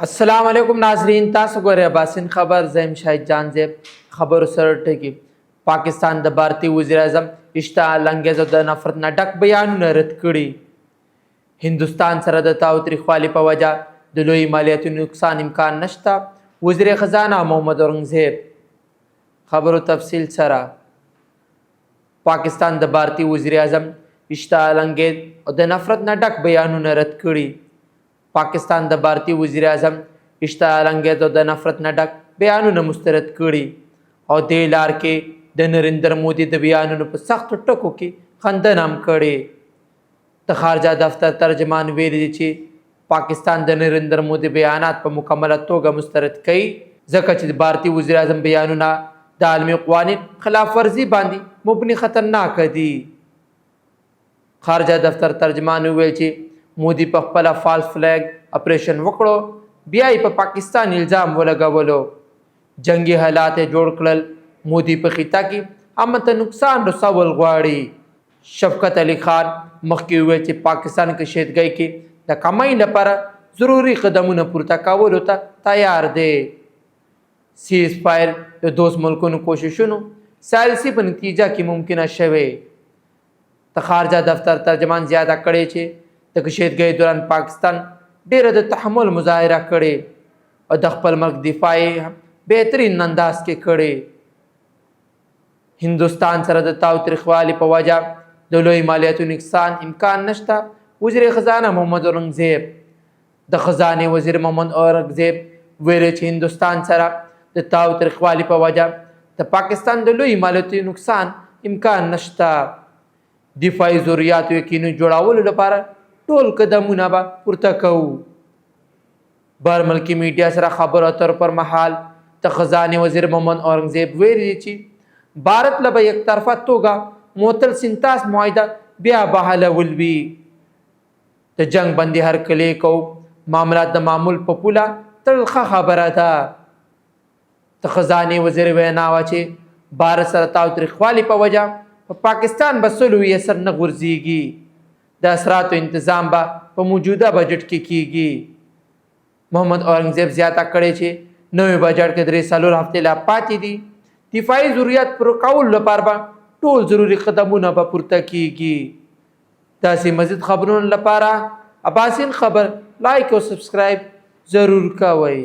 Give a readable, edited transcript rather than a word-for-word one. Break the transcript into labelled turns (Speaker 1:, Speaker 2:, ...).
Speaker 1: अस्सलाम वालेकुम नाजरीन, तासु ګورئ اباسین خبر. زم شاهد جان زیب خبرو سره ټکی. پاکستان د بھارتی وزیر اعظم اشتعال انگیز او د نفرت نه ډک بیانونه رد کړي. هندوستان سره د تاوتریخوالي په وجه د لوی مالیاتي نقصان امکان نشته. وزیر خزانه محمد اورنګزیب. خبرو تفصیل سره. پاکستان د بھارتی وزیر اعظم اشتعال انگیز او د نفرت نه ډک بیانونه رد کړي. پاکستان د بھارتی وزیر اعظم اشتعال انگیز او د نفرت نه ډک بیانونه مسترد کړي او دې لار کې د نریندر مودي د بیانونو په سختو ټکو کې خندنه هم کړې. د خارجه دفتر ترجمان ویلي چې پاکستان د نریندر مودي بیانات په مکمله توګه مسترد کوي ځکه چې د بھارتی وزیر اعظم بیانونه د عالمي قوانین خلاف ورزي باندې مبني خطرناک دي. خارجه دفتر ترجمان ویل چې مودي په خپل فالس فلیګ اپریشن وکړو، بیا یې په پاکستان الزام ولګولو. جنگي حالات جوړ کړل. مودي په خطه کې امن ته نقصان رسول غواړي. شفقت علي خان مخکې وویل چې پاکستان کې کشیدګۍ کې د کمای لپاره ضروري قدمونه پورته کولو ته تیار دی. سیز فایر د دوست ملکونو کوششونو سیاسي په نتیجه کې ممکنه شوې. د خارجه دفتر ترجمان زیاته کړې چې د کشیدګۍ دوران پاکستان ډیره د تحمل مظاهره کړې او د خپل ملک دفاع بهترین انداز کې کړې. هندوستان سره د تاوتریخوالي په وجه د لوی مالیاتي نقصان امکان نشته. وزیر خزانه محمد اورنګزیب. د خزانه وزیر محمد اورنګزیب ویل چې هندوستان سره د تاوتریخوالي په وجه د پاکستان د لوی مالیاتي نقصان امکان نشته. دفاعي ضرورتو یقیني جوړولو لپاره ټول قدمونه به پورته کوو. بهر ملکی میډیا سره خبرو اترو پر مهال د خزانه وزیر محمد اورنګزیب ویلي چې بھارت له به یک طرفه توګه معطل سنتاس معاهده بیا بحالول وي. د جنگ بندي هرکلی کو معاملات د معمول په پوله تلخه خبره ده. د خزانه وزیر وینا وه چې بھارت سره تاوتریخوالي په وجه په پاکستان به سلوي اثر نه غورځېږي. د اثراتو انتظام به په موجوده بجټ کې کیږي. محمد اورنګزیب زیاته کړې چې نوی بجټ کې 3 هفتې لا پاتې دي. دفاعي ضرورت پوره کولو لپاره به ټول ضروري قدمونه به پورته کیږي. داسې مزید خبرونو لپاره اباسین خبر لایک او سبسکرایب ضرور کوئ.